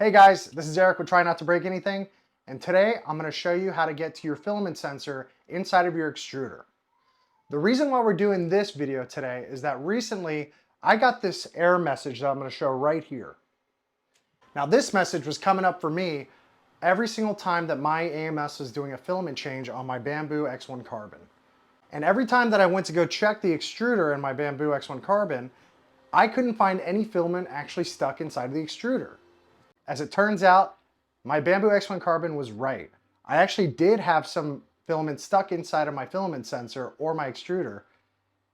Hey guys, this is Eric with TryNotToBreakAnything, and today I'm going to show you how to get to your filament sensor inside of your extruder. The reason why we're doing this video today is that recently I got this error message that I'm going to show right here. Now this message was coming up for me every single time that my AMS was doing a filament change on my Bambu X1 Carbon. And every time that I went to go check the extruder in my Bambu X1 Carbon, I couldn't find any filament actually stuck inside of the extruder. As it turns out, my Bambu X1 Carbon was right. I actually did have some filament stuck inside of my filament sensor or my extruder.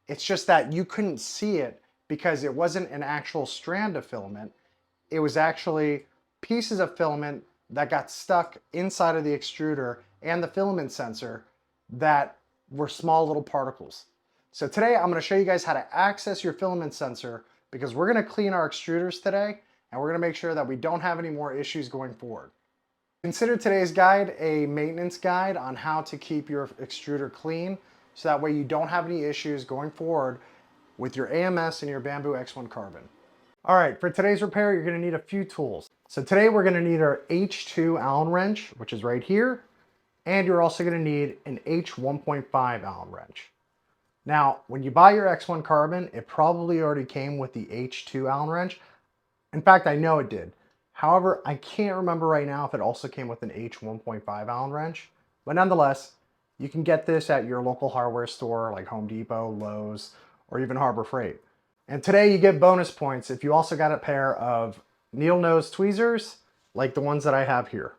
It's just that you couldn't see it because it wasn't an actual strand of filament. It was actually pieces of filament that got stuck inside of the extruder and the filament sensor that were small little particles. So today I'm going to show you guys how to access your filament sensor because we're going to clean our extruders today and we're going to make sure that we don't have any more issues going forward. Consider today's guide a maintenance guide on how to keep your extruder clean so that way you don't have any issues going forward with your AMS and your Bambu X1 Carbon. All right, for today's repair, you're going to need a few tools. So today we're going to need our H2 Allen wrench, which is right here, and you're also going to need an H1.5 Allen wrench. Now, when you buy your X1 Carbon, it probably already came with the H2 Allen wrench. In fact, I know it did. However, I can't remember right now if it also came with an H1.5 Allen wrench, but nonetheless, you can get this at your local hardware store like Home Depot, Lowe's, or even Harbor Freight. And today you get bonus points if you also got a pair of needle nose tweezers like the ones that I have here.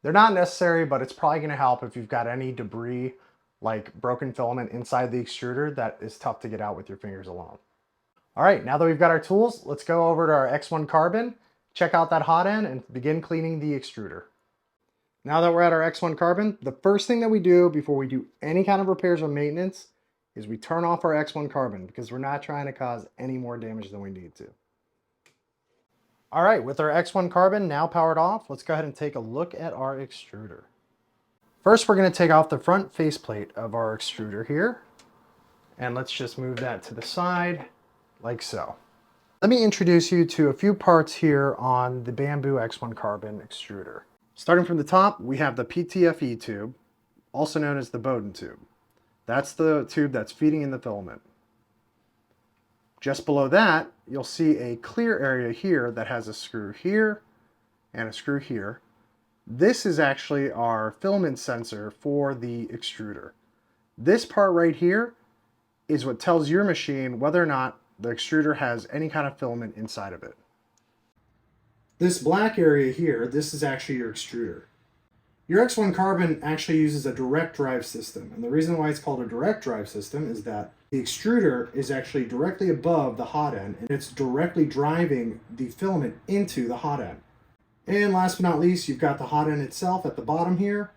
They're not necessary, but it's probably going to help if you've got any debris like broken filament inside the extruder that is tough to get out with your fingers alone. All right, now that we've got our tools, let's go over to our X1 Carbon, check out that hot end, and begin cleaning the extruder. Now that we're at our X1 Carbon, the first thing that we do before we do any kind of repairs or maintenance is we turn off our X1 Carbon because we're not trying to cause any more damage than we need to. All right, with our X1 Carbon now powered off, let's go ahead and take a look at our extruder. First, we're going to take off the front faceplate of our extruder here, and let's just move that to the side like so. Let me introduce you to a few parts here on the Bambu X1 Carbon extruder. Starting from the top, we have the PTFE tube, also known as the Bowden Tube. That's the tube that's feeding in the filament. Just below that, you'll see a clear area here that has a screw here and a screw here. This is actually our filament sensor for the extruder. This part right here is what tells your machine whether or not the extruder has any kind of filament inside of it. This black area here, this is actually your extruder. Your X1 Carbon actually uses a direct drive system, and the reason why it's called a direct drive system is that the extruder is actually directly above the hot end, and it's directly driving the filament into the hot end. And last but not least, you've got the hot end itself at the bottom here,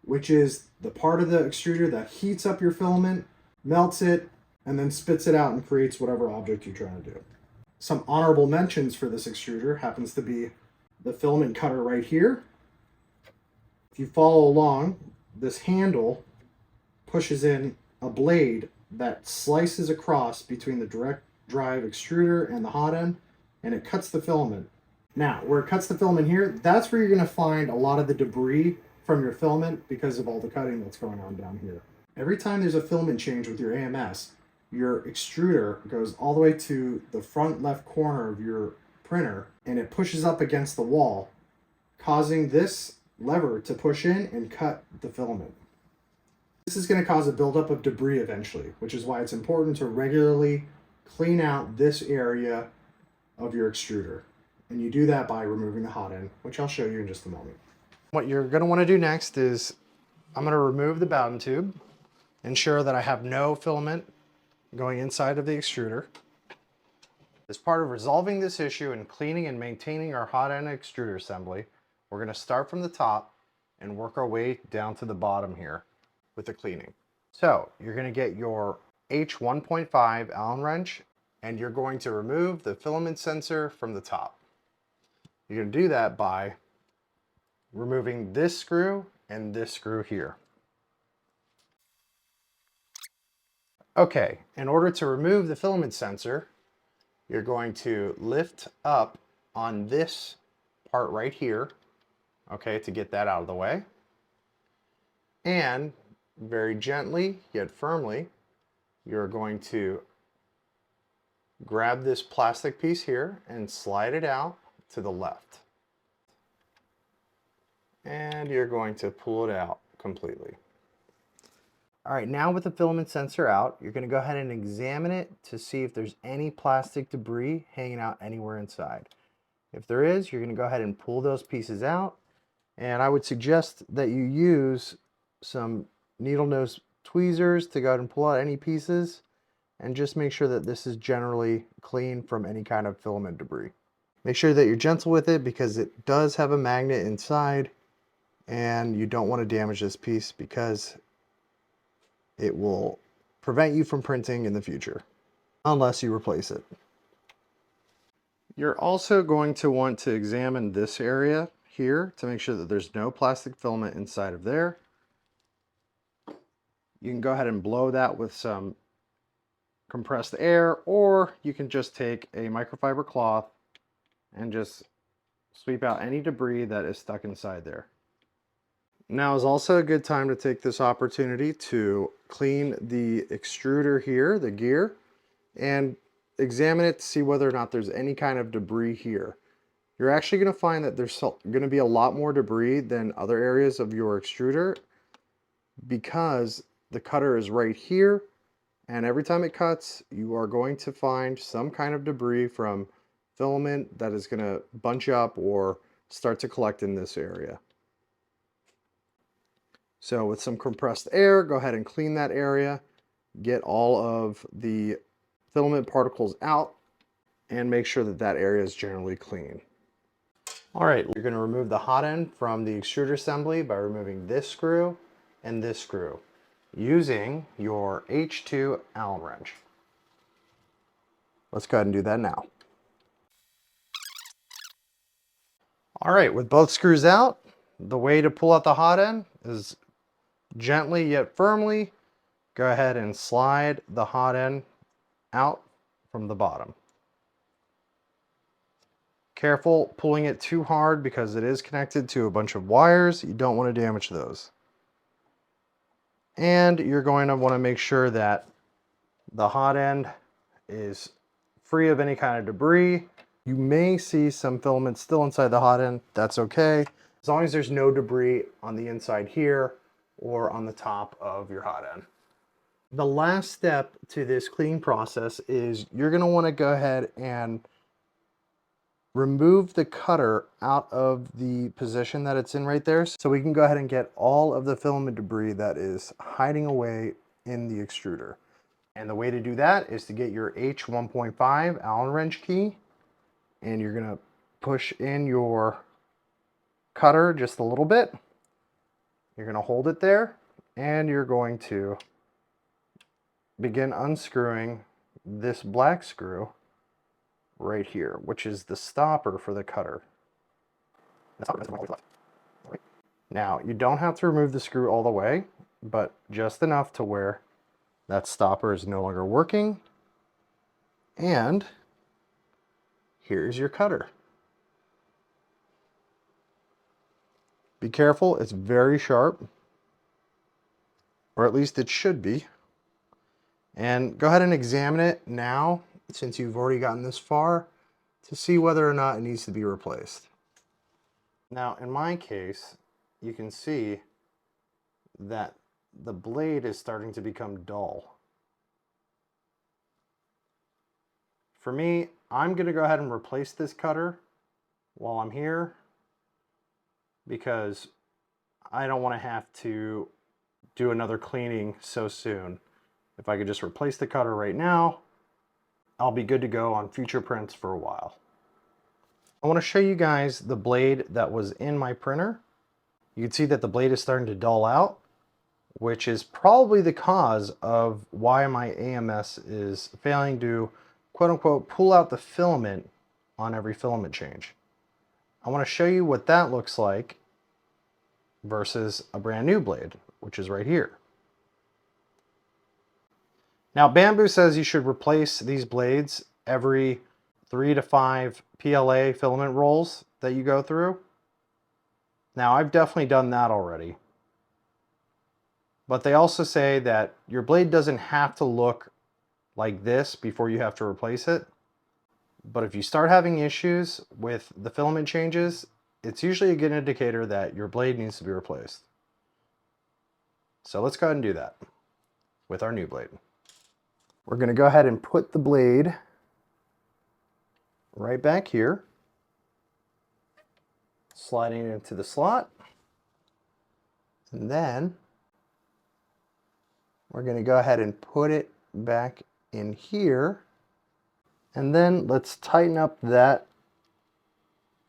which is the part of the extruder that heats up your filament, melts it, and then spits it out and creates whatever object you're trying to do. Some honorable mentions for this extruder happens to be the filament cutter right here. If you follow along, this handle pushes in a blade that slices across between the direct drive extruder and the hot end, and it cuts the filament. Now, where it cuts the filament here, that's where you're going to find a lot of the debris from your filament because of all the cutting that's going on down here. Every time there's a filament change with your AMS, your extruder goes all the way to the front left corner of your printer and it pushes up against the wall, causing this lever to push in and cut the filament. This is going to cause a buildup of debris eventually, which is why it's important to regularly clean out this area of your extruder. And you do that by removing the hot end, which I'll show you in just a moment. What you're going to want to do next is I'm going to remove the Bowden tube, ensure that I have no filament going inside of the extruder. As part of resolving this issue and cleaning and maintaining our hot end extruder assembly, we're going to start from the top and work our way down to the bottom here with the cleaning. So you're going to get your H1.5 Allen wrench and you're going to remove the filament sensor from the top. You're going to do that by removing this screw and this screw here. Okay, in order to remove the filament sensor, you're going to lift up on this part right here, okay, to get that out of the way. And very gently yet firmly, you're going to grab this plastic piece here and slide it out to the left. And you're going to pull it out completely. All right, now with the filament sensor out, you're going to go ahead and examine it to see if there's any plastic debris hanging out anywhere inside. If there is, you're going to go ahead and pull those pieces out. And I would suggest that you use some needle nose tweezers to go ahead and pull out any pieces, and just make sure that this is generally clean from any kind of filament debris. Make sure that you're gentle with it because it does have a magnet inside, and you don't want to damage this piece because it will prevent you from printing in the future unless you replace it. You're also going to want to examine this area here to make sure that there's no plastic filament inside of there. You can go ahead and blow that with some compressed air, or you can just take a microfiber cloth and just sweep out any debris that is stuck inside there. Now is also a good time to take this opportunity to clean the extruder here, the gear, and examine it to see whether or not there's any kind of debris here. You're actually going to find that there's going to be a lot more debris than other areas of your extruder because the cutter is right here, and every time it cuts, you are going to find some kind of debris from filament that is going to bunch up or start to collect in this area. So with some compressed air, go ahead and clean that area, get all of the filament particles out, and make sure that that area is generally clean. All right, you're going to remove the hot end from the extruder assembly by removing this screw and this screw using your H2 Allen wrench. Let's go ahead and do that now. All right, with both screws out, the way to pull out the hot end is gently yet firmly. Go ahead and slide the hot end out from the bottom. Careful pulling it too hard because it is connected to a bunch of wires. You don't want to damage those. And you're going to want to make sure that the hot end is free of any kind of debris. You may see some filament still inside the hot end. That's okay, as long as there's no debris on the inside here or on the top of your hot end. The last step to this cleaning process is you're going to want to go ahead and remove the cutter out of the position that it's in right there, so we can go ahead and get all of the filament debris that is hiding away in the extruder. And the way to do that is to get your H1.5 Allen wrench key, and you're going to push in your cutter just a little bit. You're going to hold it there, and you're going to begin unscrewing this black screw right here, which is the stopper for the cutter. Now, you don't have to remove the screw all the way, but just enough to where that stopper is no longer working. And here's your cutter. Be careful, it's very sharp, or at least it should be. And go ahead and examine it now, since you've already gotten this far, to see whether or not it needs to be replaced. Now, in my case, you can see that the blade is starting to become dull. For me, I'm going to go ahead and replace this cutter while I'm here, because I don't want to have to do another cleaning so soon. If I could just replace the cutter right now, I'll be good to go on future prints for a while. I want to show you guys the blade that was in my printer. You can see that the blade is starting to dull out, which is probably the cause of why my AMS is failing to, quote unquote, pull out the filament on every filament change. I want to show you what that looks like versus a brand new blade, which is right here. Now, Bambu says you should replace these blades every 3 to 5 PLA filament rolls that you go through. Now, I've definitely done that already. But they also say that your blade doesn't have to look like this before you have to replace it. But if you start having issues with the filament changes, it's usually a good indicator that your blade needs to be replaced. So let's go ahead and do that with our new blade. We're going to go ahead and put the blade right back here, sliding it into the slot. And then we're going to go ahead and put it back in here. And then let's tighten up that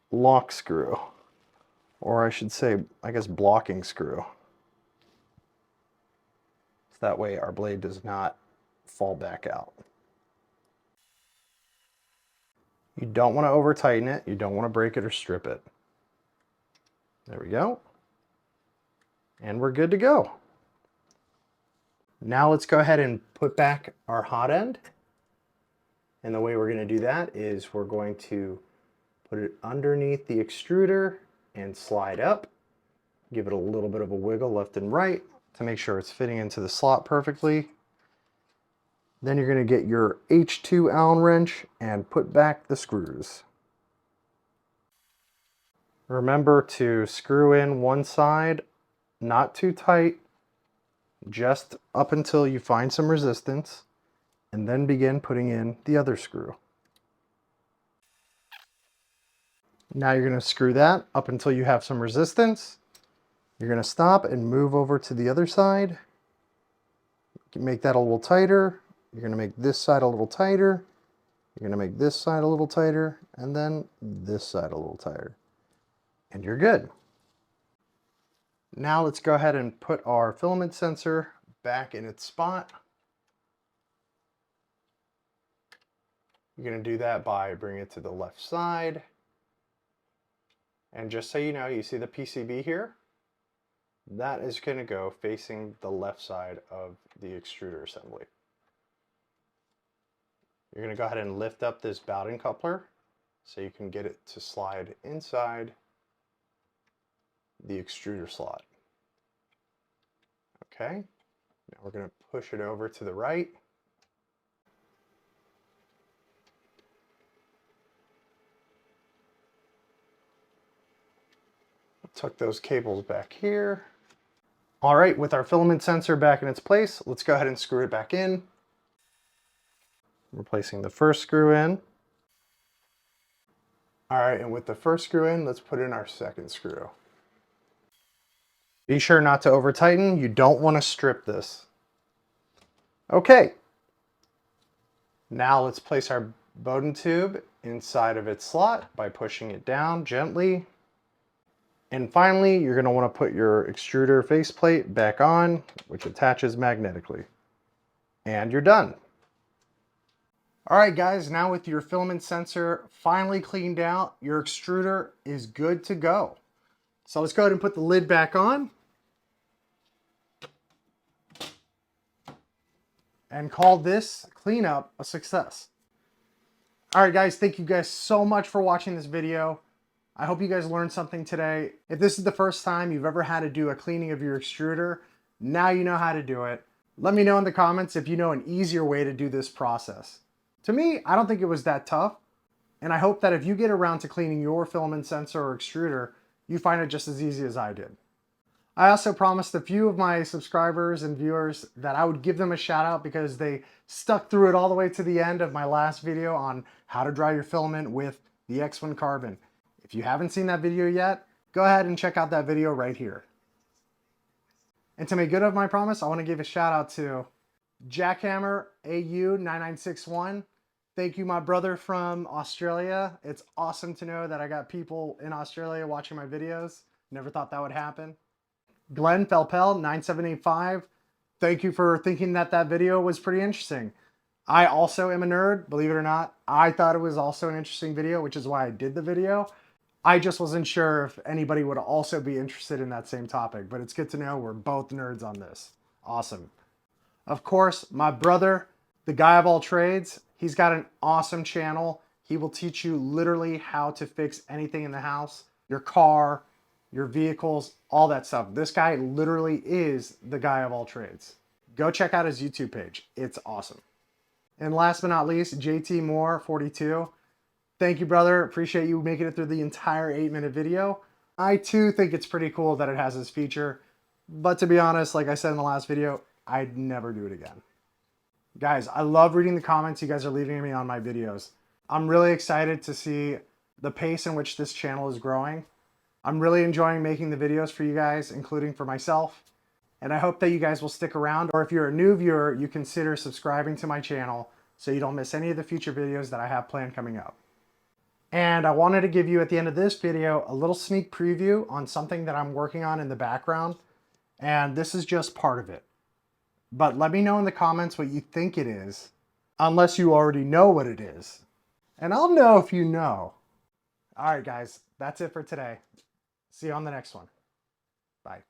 lock screw, or I should say, I guess, blocking screw. So that way our blade does not fall back out. You don't want to over tighten it. You don't want to break it or strip it. There we go. And we're good to go. Now let's go ahead and put back our hot end. And the way we're going to do that is we're going to put it underneath the extruder and slide up. Give it a little bit of a wiggle left and right to make sure it's fitting into the slot perfectly. Then you're going to get your H2 Allen wrench and put back the screws. Remember to screw in one side, not too tight, just up until you find some resistance, and then begin putting in the other screw. Now you're going to screw that up until you have some resistance. You're going to stop and move over to the other side. Make that a little tighter. You're going to make this side a little tighter. You're going to make this side a little tighter, and then this side a little tighter. And you're good. Now let's go ahead and put our filament sensor back in its spot. You're going to do that by bringing it to the left side. And just so you know, you see the PCB here? That is going to go facing the left side of the extruder assembly. You're going to go ahead and lift up this Bowden coupler so you can get it to slide inside the extruder slot. Okay, now we're going to push it over to the right. Tuck those cables back here. All right, with our filament sensor back in its place, let's go ahead and screw it back in. Replacing the first screw in. All right, and with the first screw in, let's put in our second screw. Be sure not to over tighten. You don't want to strip this. Okay. Now let's place our Bowden tube inside of its slot by pushing it down gently. And finally, you're going to want to put your extruder faceplate back on, which attaches magnetically. And you're done. All right, guys, now with your filament sensor finally cleaned out, your extruder is good to go. So let's go ahead and put the lid back on. And call this cleanup a success. All right, guys, thank you guys so much for watching this video. I hope you guys learned something today. If this is the first time you've ever had to do a cleaning of your extruder, now you know how to do it. Let me know in the comments if you know an easier way to do this process. To me, I don't think it was that tough, and I hope that if you get around to cleaning your filament sensor or extruder, you find it just as easy as I did. I also promised a few of my subscribers and viewers that I would give them a shout out because they stuck through it all the way to the end of my last video on how to dry your filament with the X1 Carbon. If you haven't seen that video yet, go ahead and check out that video right here. And to make good of my promise, I want to give a shout out to Jackhammer AU9961. Thank you, my brother from Australia. It's awesome to know that I got people in Australia watching my videos. Never thought that would happen. Glenn Felpel 9785. Thank you for thinking that that video was pretty interesting. I also am a nerd, believe it or not. I thought it was also an interesting video, which is why I did the video. I just wasn't sure if anybody would also be interested in that same topic, but it's good to know we're both nerds on this. Awesome. Of course, my brother, the guy of all trades, he's got an awesome channel. He will teach you literally how to fix anything in the house, your car, your vehicles, all that stuff. This guy literally is the guy of all trades. Go check out his YouTube page. It's awesome. And last but not least, JT Moore 42. Thank you, brother. Appreciate you making it through the entire 8-minute video. I too think it's pretty cool that it has this feature, but to be honest, like I said in the last video, I'd never do it again. Guys, I love reading the comments you guys are leaving me on my videos. I'm really excited to see the pace in which this channel is growing. I'm really enjoying making the videos for you guys, including for myself. And I hope that you guys will stick around, or if you're a new viewer, you consider subscribing to my channel so you don't miss any of the future videos that I have planned coming up. And I wanted to give you at the end of this video a little sneak preview on something that I'm working on in the background. And this is just part of it. But let me know in the comments what you think it is, unless you already know what it is. And I'll know if you know. All right, guys, that's it for today. See you on the next one. Bye.